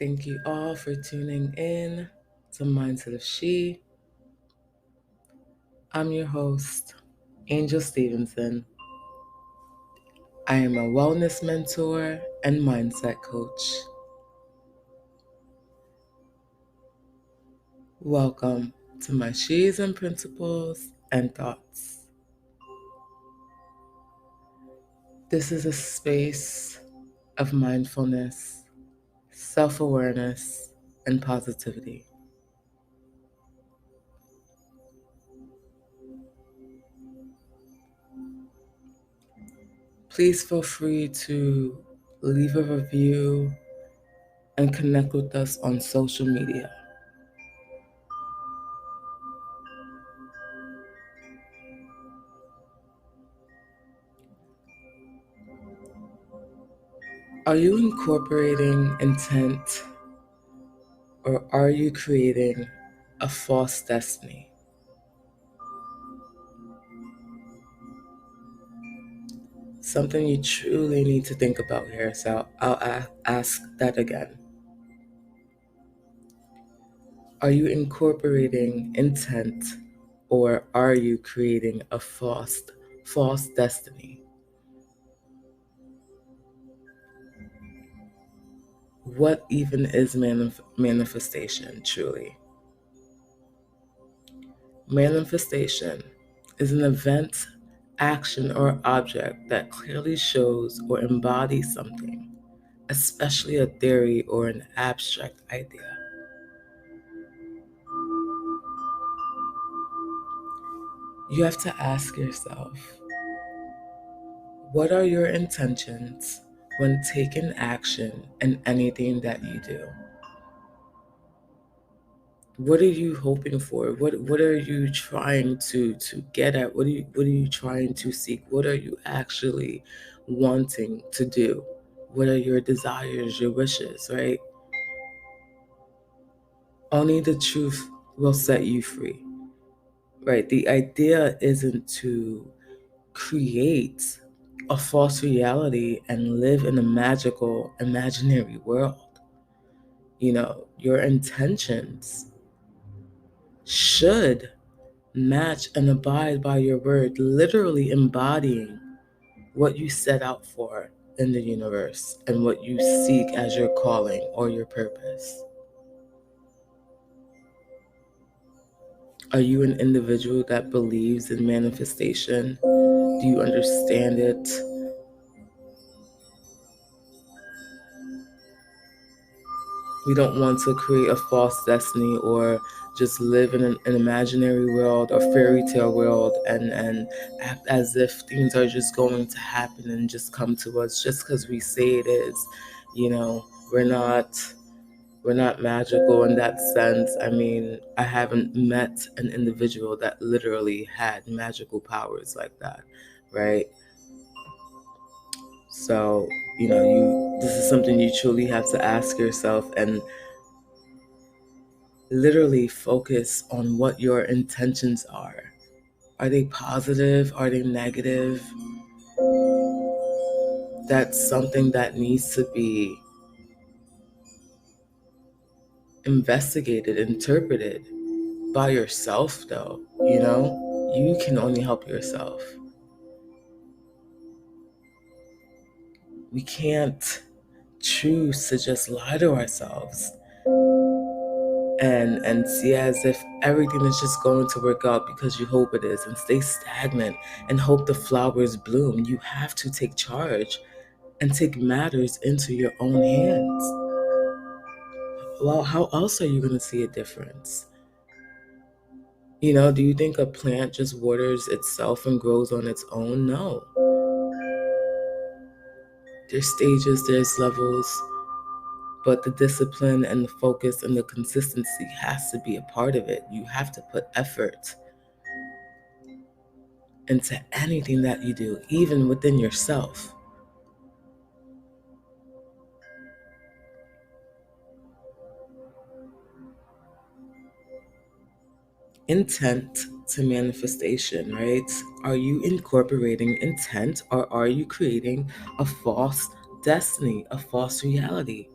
Thank you all for tuning in to Mindset of She. I'm your host, Angel Stevenson. I am a wellness mentor and mindset coach. Welcome to my She's and Principles and Thoughts. This is a space of mindfulness, self-awareness, and positivity. Please feel free to leave a review and connect with us on social media. Are you incorporating intent, or are you creating a false destiny? Something you truly need to think about here, so I'll ask that again. Are you incorporating intent, or are you creating a false destiny? What even is manifestation truly? Manifestation is an event, action, or object that clearly shows or embodies something, especially a theory or an abstract idea. You have to ask yourself, what are your intentions when taking action in anything that you do? What are you hoping for? What are you trying to get at? What are you trying to seek? What are you actually wanting to do? What are your desires, your wishes, right? Only the truth will set you free, right? The idea isn't to create a false reality and live in a magical, imaginary world. Your intentions should match and abide by your word, literally embodying what you set out for in the universe and what you seek as your calling or your purpose. Are you an individual that believes in manifestation? Do you understand it? We don't want to create a false destiny or just live in an imaginary world or fairy tale world and act as if things are just going to happen and just come to us just because we say it is. We're not magical in that sense. I mean, I haven't met an individual that literally had magical powers like that, right? So, this is something you truly have to ask yourself and literally focus on what your intentions are. Are they positive? Are they negative? That's something that needs to be investigated, interpreted by yourself, though. You can only help yourself. We can't choose to just lie to ourselves and see as if everything is just going to work out because you hope it is, and stay stagnant and hope the flowers bloom. You have to take charge and take matters into your own hands. Well, how else are you going to see a difference? Do you think a plant just waters itself and grows on its own? No. There's stages, there's levels, but the discipline and the focus and the consistency has to be a part of it. You have to put effort into anything that you do, even within yourself. Intent to manifestation, right? Are you incorporating intent, or are you creating a false destiny, a false reality?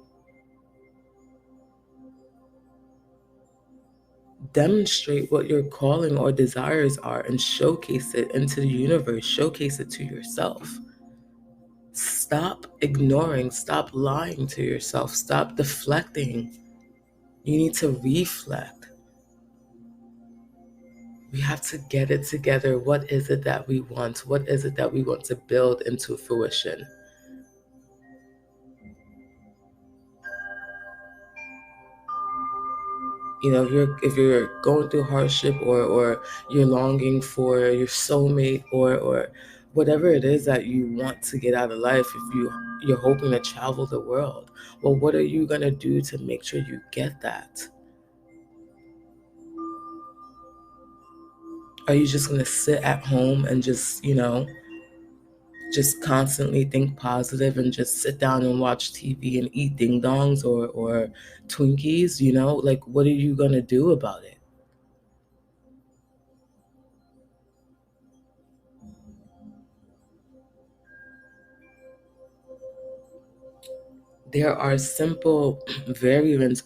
demonstrate what your calling or desires are and showcase it into the universe, showcase it to yourself. Stop ignoring, stop lying to yourself, stop deflecting. You need to reflect. We have to get it together. What is it that we want? What is it that we want to build into fruition? You know, if you're going through hardship, or you're longing for your soulmate, or whatever it is that you want to get out of life, if you're hoping to travel the world, well, what are you gonna do to make sure you get that? Are you just gonna sit at home and just constantly think positive and just sit down and watch TV and eat ding dongs or Twinkies? Like, what are you gonna do about it? There are simple variants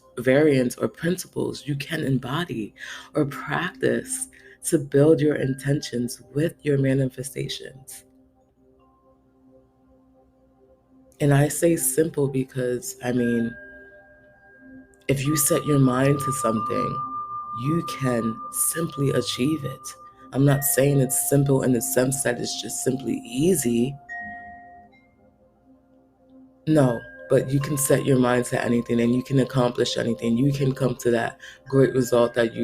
or principles you can embody or practice to build your intentions with your manifestations. And I say simple because, if you set your mind to something, you can simply achieve it. I'm not saying it's simple in the sense that it's just simply easy. No, but you can set your mind to anything and you can accomplish anything. You can come to that great result that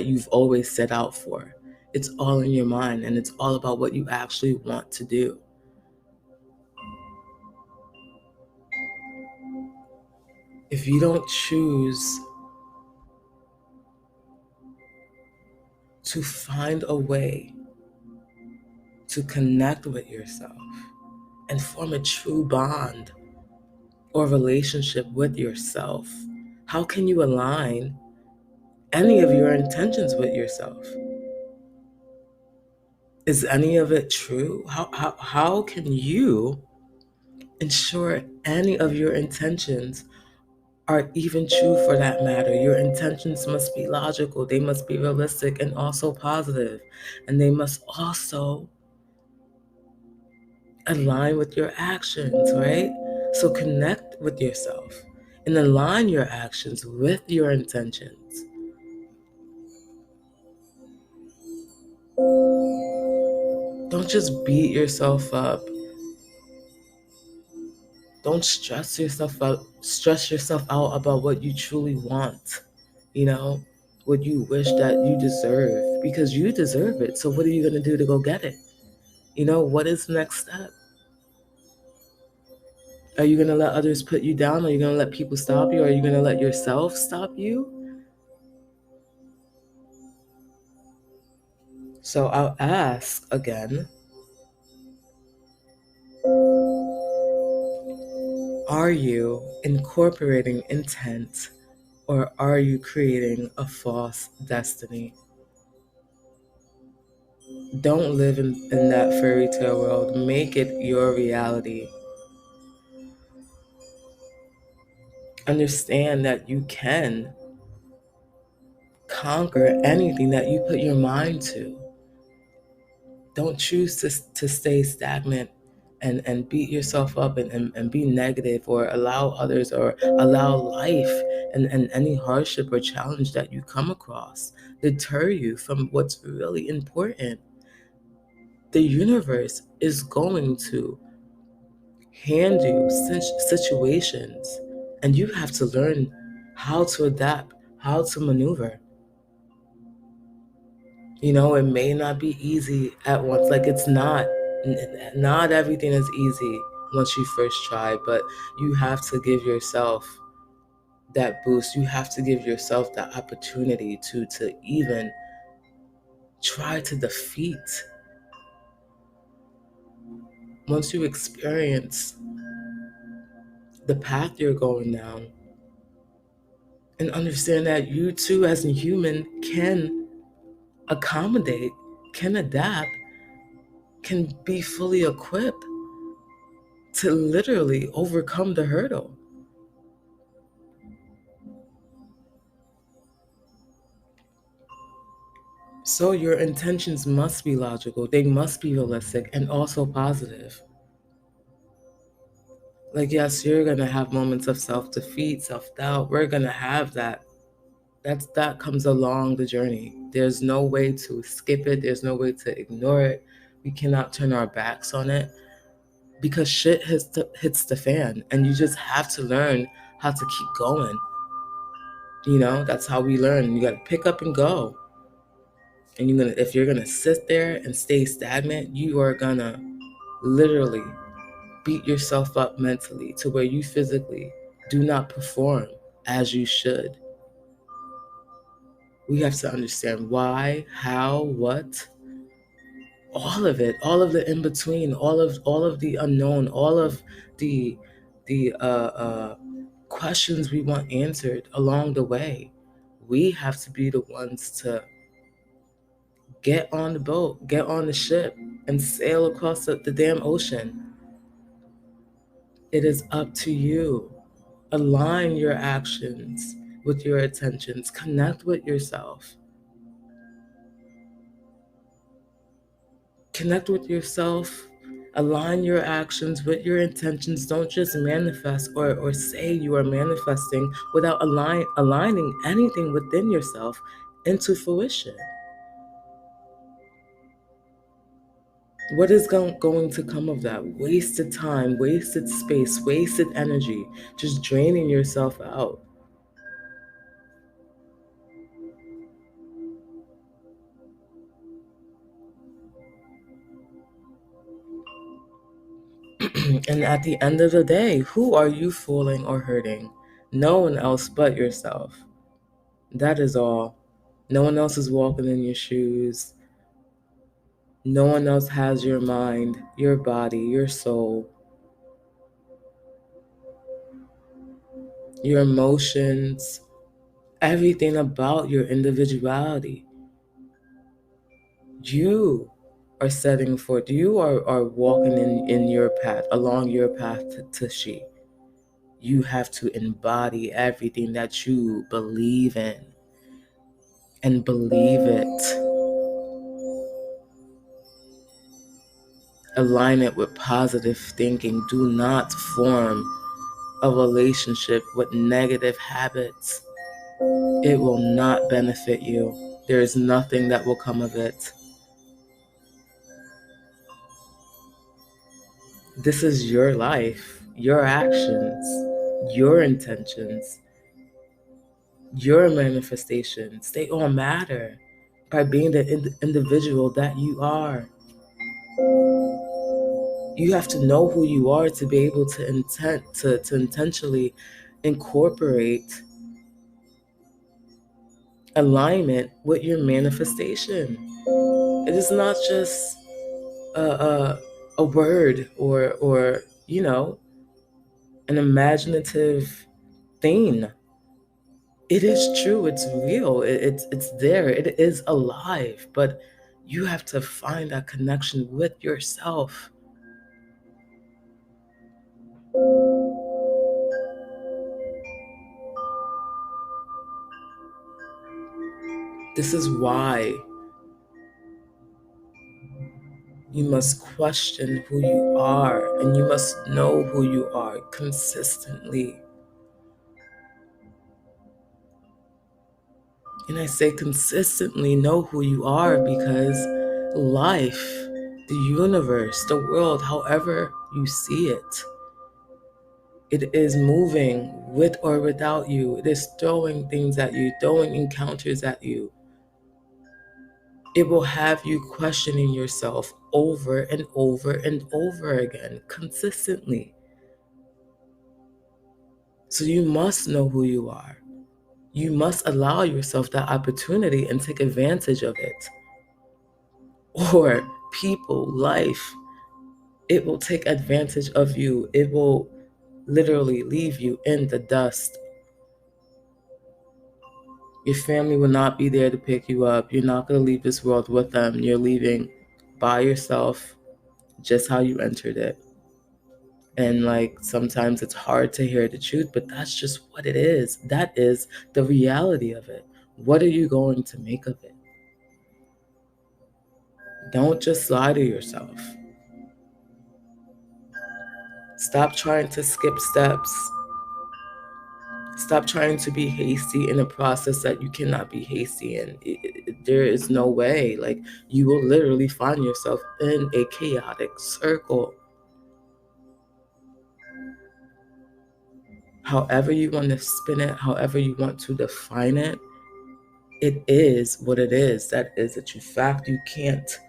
you've always set out for. It's all in your mind, and it's all about what you actually want to do. If you don't choose to find a way to connect with yourself and form a true bond or relationship with yourself, how can you align any of your intentions with yourself? Is any of it true? How can you ensure any of your intentions are even true, for that matter? Your intentions must be logical, they must be realistic and also positive, and they must also align with your actions, right? So connect with yourself and align your actions with your intentions. Don't just beat yourself up. Don't stress yourself out about what you truly want, what you wish that you deserve, because you deserve it. So what are you going to do to go get it? What is the next step? Are you going to let others put you down? Are you going to let people stop you? Are you going to let yourself stop you? So I'll ask again, are you incorporating intent, or are you creating a false destiny? Don't live in that fairy tale world. Make it your reality. Understand that you can conquer anything that you put your mind to. Don't choose to stay stagnant and beat yourself up and be negative, or allow others, or allow life and any hardship or challenge that you come across deter you from what's really important. The universe is going to hand you situations, and you have to learn how to adapt, how to maneuver. It may not be easy at once. Like, it's not everything is easy once you first try, but you have to give yourself that boost. You have to give yourself that opportunity to even try to defeat. Once you experience the path you're going down, and understand that you too, as a human, can accommodate, can adapt, can be fully equipped to literally overcome the hurdle. So your intentions must be logical, they must be realistic, and also positive. Like, yes, you're gonna have moments of self-defeat, self-doubt. We're gonna have that. That comes along the journey. There's no way to skip it, there's no way to ignore it. We cannot turn our backs on it because shit hits the fan, and you just have to learn how to keep going. That's how we learn. You gotta pick up and go. And if you're gonna sit there and stay stagnant, you are gonna literally beat yourself up mentally to where you physically do not perform as you should. We have to understand why, how, what, all of it, all of the in between, all of the unknown, all of the questions we want answered along the way. We have to be the ones to get on the boat, get on the ship, and sail across the damn ocean. It is up to you. Align your actions with your intentions. Connect with yourself. Connect with yourself. Align your actions with your intentions. Don't just manifest or say you are manifesting without aligning anything within yourself into fruition. What is going to come of that? Wasted time, wasted space, wasted energy, just draining yourself out. And at the end of the day, who are you fooling or hurting? No one else but yourself. That is all. No one else is walking in your shoes. No one else has your mind, your body, your soul, your emotions, everything about your individuality. You are setting forth, you are walking in your path, along your path to she. You have to embody everything that you believe in and believe it. Align it with positive thinking. Do not form a relationship with negative habits. It will not benefit you. There is nothing that will come of it. This is your life, your actions, your intentions, your manifestations. They all matter by being the individual that you are. You have to know who you are to be able to intentionally incorporate alignment with your manifestation. It is not just a word or an imaginative thing. It is true. It's real. It's there. It is alive. But you have to find that connection with yourself. This is why you must question who you are, and you must know who you are consistently. And I say consistently know who you are because life, the universe, the world, however you see it, it is moving with or without you. It is throwing things at you, throwing encounters at you. It will have you questioning yourself over and over and over again, consistently. So you must know who you are. You must allow yourself that opportunity and take advantage of it. Or people, life, it will take advantage of you. It will literally leave you in the dust. Your family will not be there to pick you up. You're not going to leave this world with them. You're leaving by yourself, just how you entered it. And sometimes it's hard to hear the truth, but that's just what it is. That is the reality of it. What are you going to make of it? Don't just lie to yourself. Stop trying to skip steps. Stop trying to be hasty in a process that you cannot be hasty in. There is no way. Like, you will literally find yourself in a chaotic circle. However you want to spin it, however you want to define it, it is what it is. That is a true fact. You can't.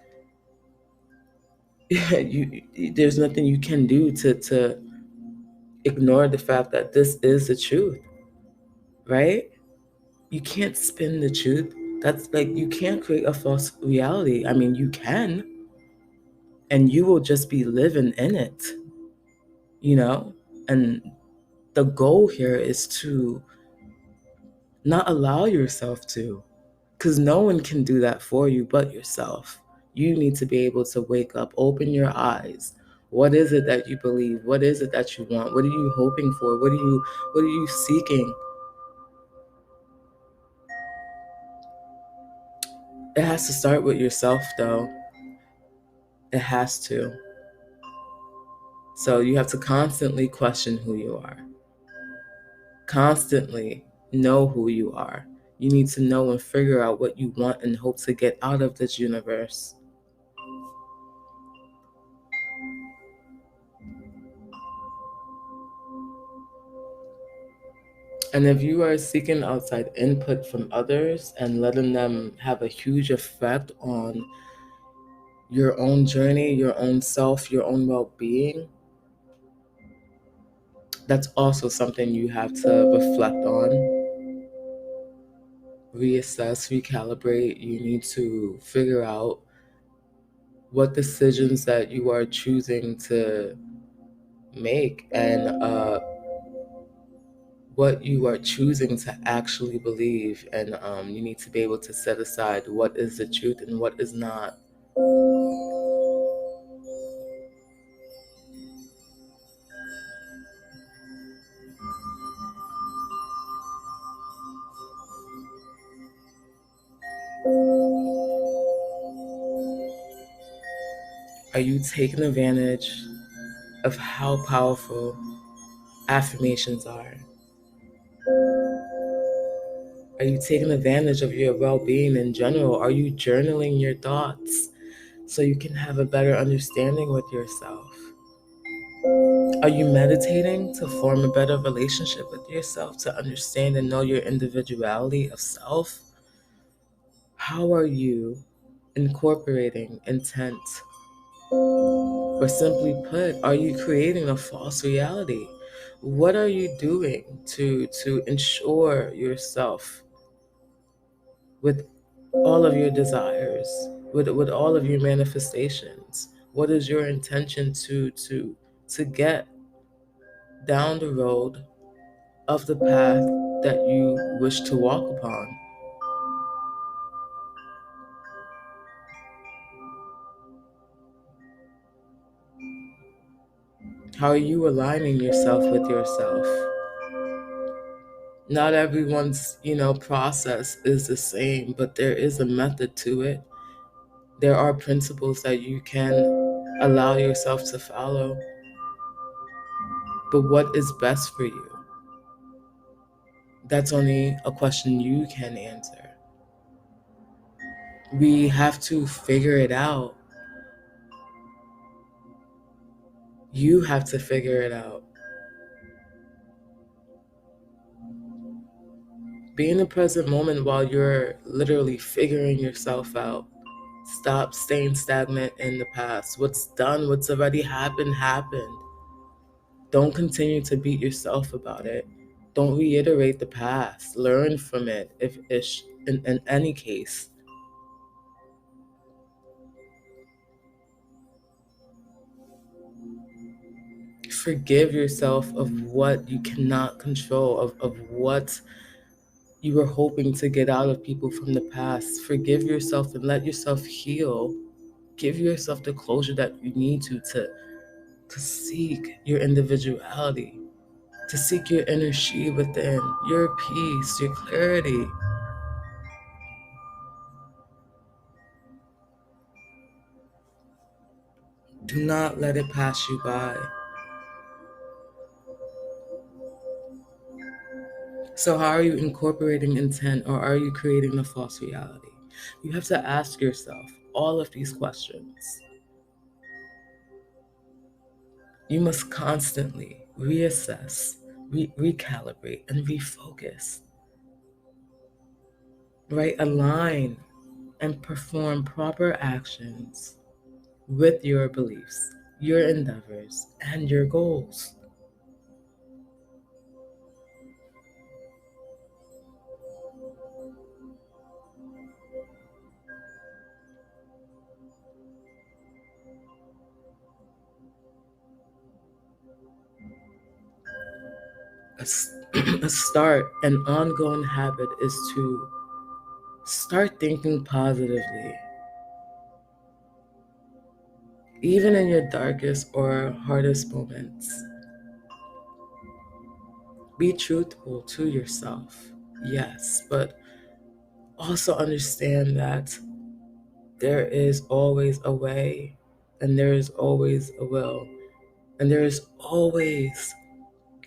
There's nothing you can do to ignore the fact that this is the truth, right? You can't spin the truth. That's like, you can't create a false reality. I mean, you can, and you will just be living in it, you know? And the goal here is to not allow yourself to, because no one can do that for you but yourself. You need to be able to wake up, open your eyes. What is it that you believe? What is it that you want? What are you hoping for? What are you seeking? It has to start with yourself, though. It has to. So you have to constantly question who you are. Constantly know who you are. You need to know and figure out what you want and hope to get out of this universe. And if you are seeking outside input from others and letting them have a huge effect on your own journey, your own self, your own well-being, that's also something you have to reflect on, reassess, recalibrate. You need to figure out what decisions that you are choosing to make, and what you are choosing to actually believe. And you need to be able to set aside what is the truth and what is not. Are you taking advantage of how powerful affirmations are? Are you taking advantage of your well-being in general? Are you journaling your thoughts so you can have a better understanding with yourself? Are you meditating to form a better relationship with yourself, to understand and know your individuality of self? How are you incorporating intent? Or simply put, are you creating a false reality? What are you doing to ensure yourself with all of your desires, with all of your manifestations? What is your intention to get down the road of the path that you wish to walk upon? How are you aligning yourself with yourself? Not everyone's, process is the same, but there is a method to it. There are principles that you can allow yourself to follow. But what is best for you? That's only a question you can answer. We have to figure it out. You have to figure it out. Be in the present moment while you're literally figuring yourself out. Stop staying stagnant in the past. What's done, what's already happened, happened. Don't continue to beat yourself about it. Don't reiterate the past. Learn from it if in any case. Forgive yourself of what you cannot control, of what you were hoping to get out of people from the past. Forgive yourself and let yourself heal. Give yourself the closure that you need to seek your individuality, to seek your inner she within, your peace, your clarity. Do not let it pass you by. So how are you incorporating intent, or are you creating a false reality? You have to ask yourself all of these questions. You must constantly reassess, recalibrate, and refocus. Right? Align and perform proper actions with your beliefs, your endeavors, and your goals. A start, an ongoing habit is to start thinking positively. Even in your darkest or hardest moments, be truthful to yourself, yes, but also understand that there is always a way, and there is always a will, and there is always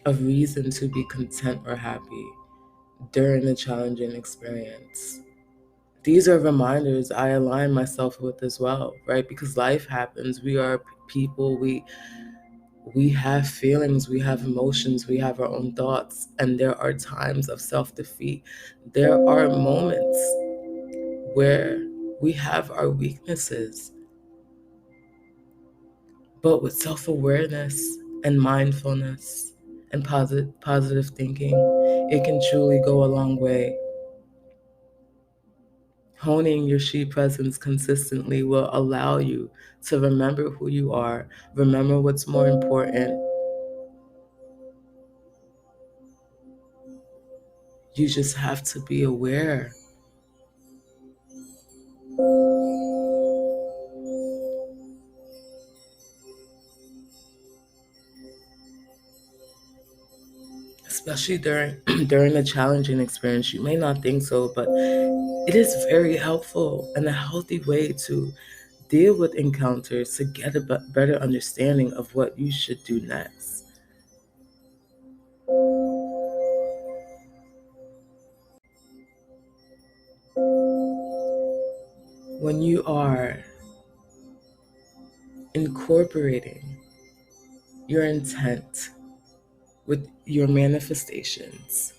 a reason to be content or happy during a challenging experience. These are reminders I align myself with as well, right? Because life happens. We are people. We have feelings, we have emotions, we have our own thoughts, and there are times of self-defeat. There are moments where we have our weaknesses, but with self-awareness and mindfulness and positive thinking, it can truly go a long way. Honing your she presence consistently will allow you to remember who you are, remember what's more important. You just have to be aware. Especially during during a challenging experience. You may not think so, but it is very helpful and a healthy way to deal with encounters to get a better understanding of what you should do next. When you are incorporating your intent with your manifestations,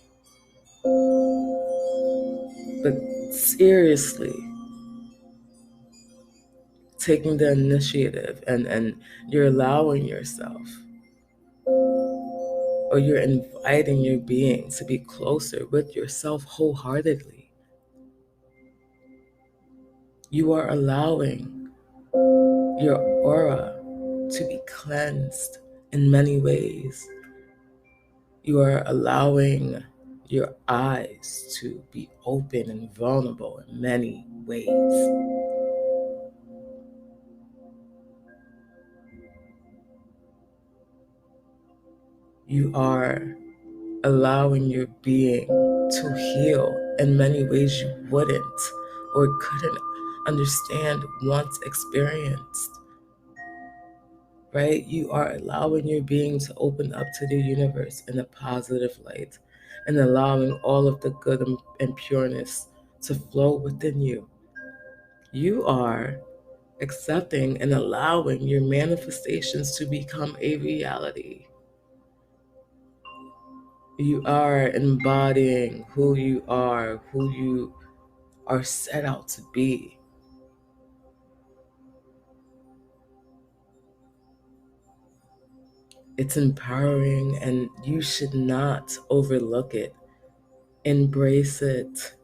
but seriously taking the initiative, and you're allowing yourself, or you're inviting your being to be closer with yourself wholeheartedly, you are allowing your aura to be cleansed in many ways. You are allowing your eyes to be open and vulnerable in many ways. You are allowing your being to heal in many ways you wouldn't or couldn't understand once experienced. Right? You are allowing your being to open up to the universe in a positive light and allowing all of the good and pureness to flow within you. You are accepting and allowing your manifestations to become a reality. You are embodying who you are set out to be. It's empowering, and you should not overlook it. Embrace it.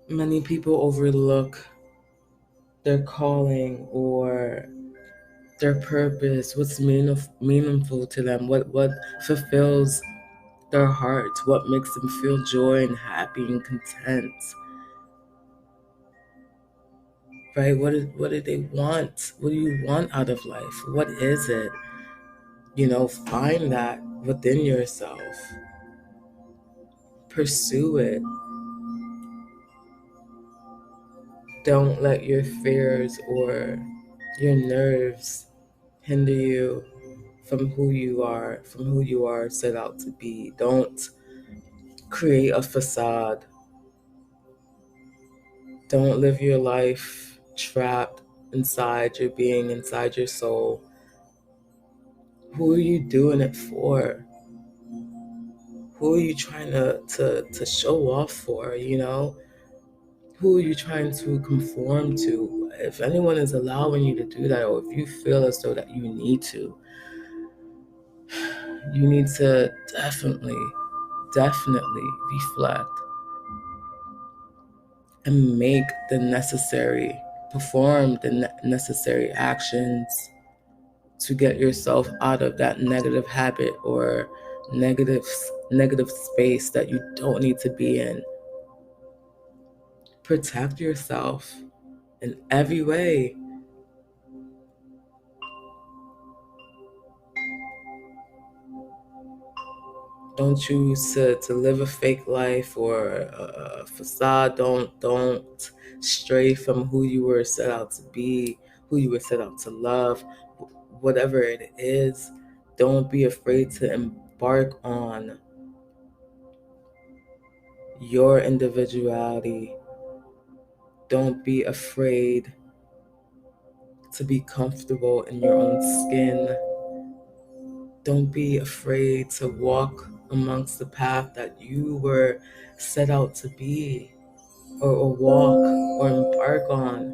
Many people overlook their calling or their purpose, what's meaningful to them, what fulfills their hearts, what makes them feel joy and happy and content. Right? What do they want? What do you want out of life? What is it? Find that within yourself. pursue it. Don't let your fears or your nerves hinder you from who you are set out to be. Don't create a facade. Don't live your life trapped inside your being, inside your soul. Who are you doing it for? Who are you trying to show off for, you know? Who are you trying to conform to? If anyone is allowing you to do that, or if you feel as though that you need to definitely reflect and perform the necessary actions to get yourself out of that negative habit or negative space that you don't need to be in. Protect yourself in every way. Don't choose to live a fake life or a facade. Don't stray from who you were set out to be, who you were set out to love, whatever it is. Don't be afraid to embark on your individuality. Don't be afraid to be comfortable in your own skin. Don't be afraid to walk amongst the path that you were set out to be, or walk or embark on.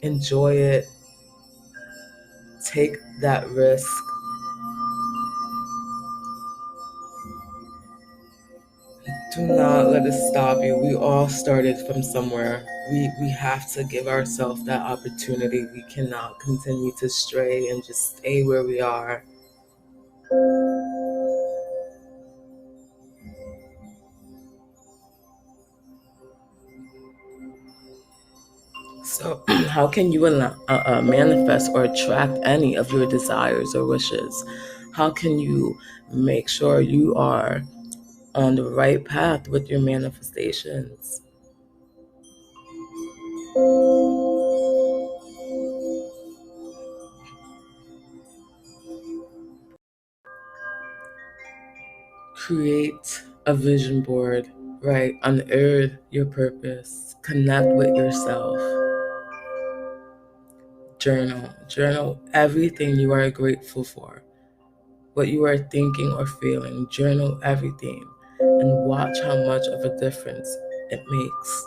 Enjoy it. Take that risk. Do not let it stop you. We all started from somewhere. We have to give ourselves that opportunity. We cannot continue to stray and just stay where we are. So, how can you manifest or attract any of your desires or wishes? How can you make sure you are on the right path with your manifestations? Create a vision board, right? Unearth your purpose. Connect with yourself. Journal everything you are grateful for, what you are thinking or feeling. Journal everything and watch how much of a difference it makes.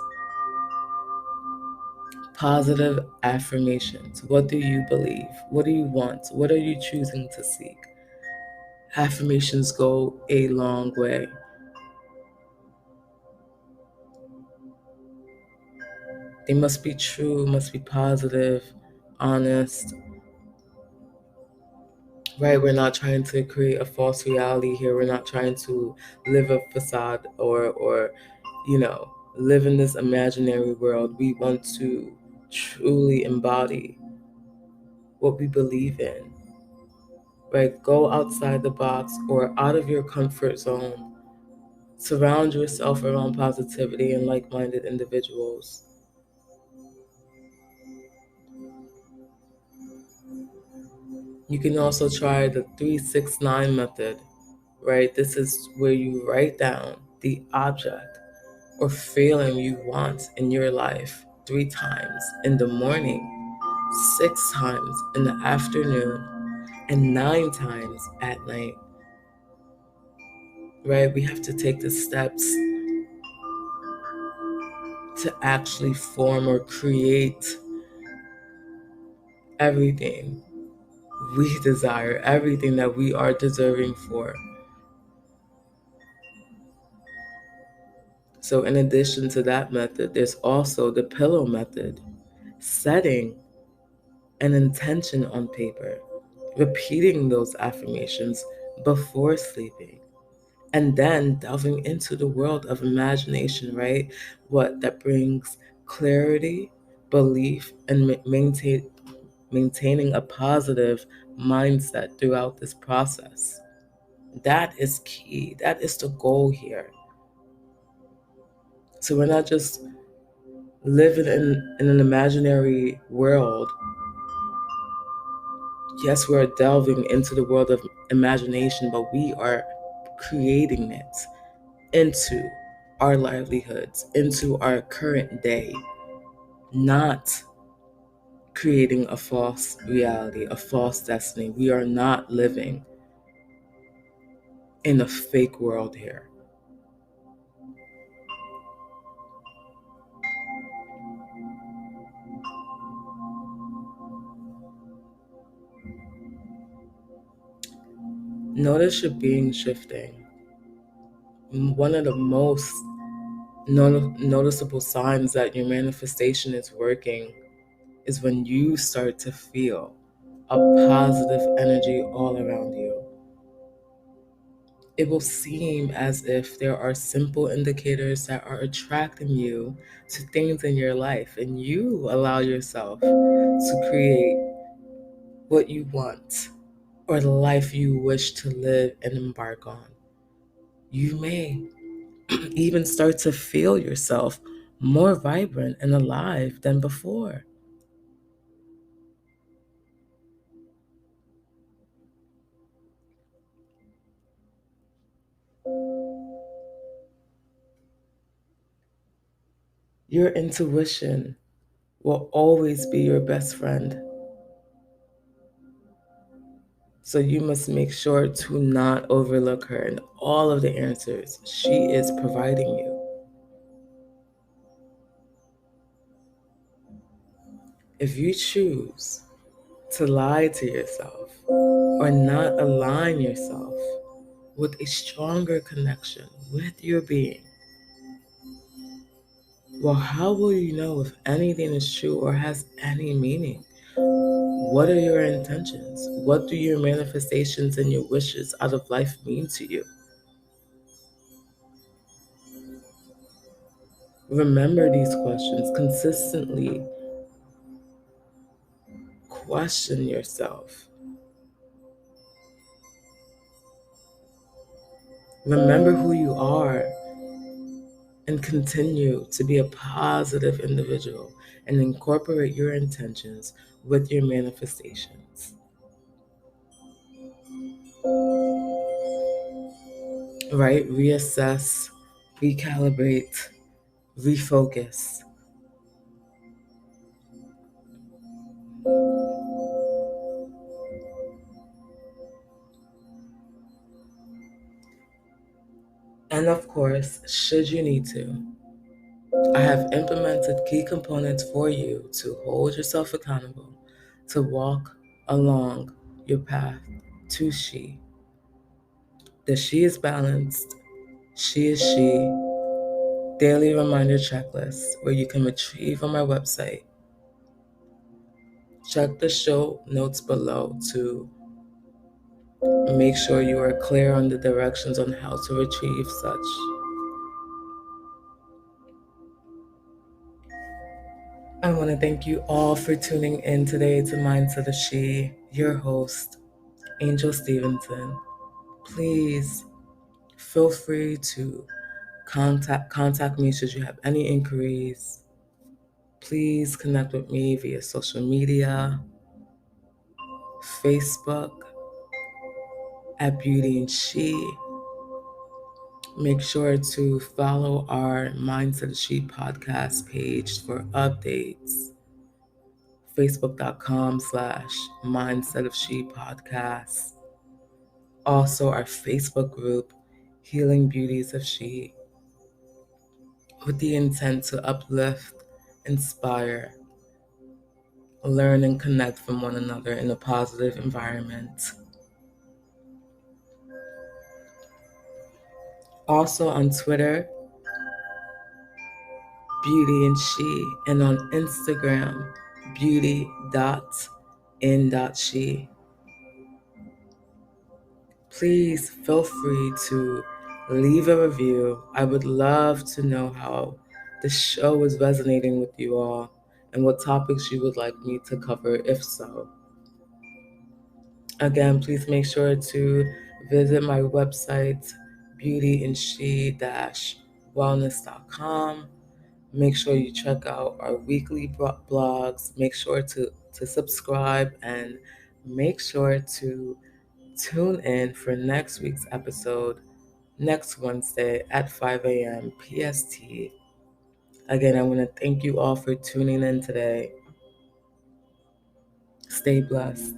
Positive affirmations. What do you believe? What do you want? What are you choosing to seek? Affirmations go a long way. They must be true, must be positive, honest, right? We're not trying to create a false reality here. We're not trying to live a facade or live in this imaginary world. We want to truly embody what we believe in, right? Go outside the box or out of your comfort zone. Surround yourself around positivity and like-minded individuals. You can also try the 369 method, right? This is where you write down the object or feeling you want in your life 3 times in the morning, 6 times in the afternoon, and 9 times at night, right? We have to take the steps to actually form or create everything we desire, everything that we are deserving for. So in addition to that method, there's also the pillow method, setting an intention on paper, repeating those affirmations before sleeping, and then delving into the world of imagination, right? What that brings clarity, belief, and maintaining a positive mindset throughout this process. That is key. That is the goal here. So we're not just living in an imaginary world. Yes, we're delving into the world of imagination, but we are creating it into our livelihoods, into our current day, not creating a false reality, a false destiny. We are not living in a fake world here. Notice your being shifting. One of the most noticeable signs that your manifestation is working is when you start to feel a positive energy all around you. It will seem as if there are simple indicators that are attracting you to things in your life, and you allow yourself to create what you want or the life you wish to live and embark on. You may even start to feel yourself more vibrant and alive than before. Your intuition will always be your best friend. So you must make sure to not overlook her and all of the answers she is providing you. If you choose to lie to yourself or not align yourself with a stronger connection with your being, well, how will you know if anything is true or has any meaning? What are your intentions? What do your manifestations and your wishes out of life mean to you? Remember these questions consistently. Question yourself. Remember who you are and continue to be a positive individual and incorporate your intentions with your manifestations. Right? Reassess, recalibrate, refocus. And of course, should you need to, I have implemented key components for you to hold yourself accountable, to walk along your path to she. The She is Balanced, She is She daily reminder checklist where you can retrieve on my website. Check the show notes below to make sure you are clear on the directions on how to retrieve such. I want to thank you all for tuning in today to Mindset of She, your host, Angel Stevenson. Please feel free to contact me should you have any inquiries. Please connect with me via social media, Facebook at BeautyInShe. Make sure to follow our Mindset of She podcast page for updates. Facebook.com/Mindset of She podcast. Also, our Facebook group, Healing Beauties of She, with the intent to uplift, inspire, learn, and connect from one another in a positive environment. Also on Twitter, BeautyInShe, and on Instagram, beauty.in.she. Please feel free to leave a review. I would love to know how the show is resonating with you all and what topics you would like me to cover, if so. Again, please make sure to visit my website, beautyinshe-wellness.com. Make sure you check out our weekly blogs. Make sure to subscribe, and make sure to tune in for next week's episode next Wednesday at 5 a.m. PST. Again, I want to thank you all for tuning in today. Stay blessed.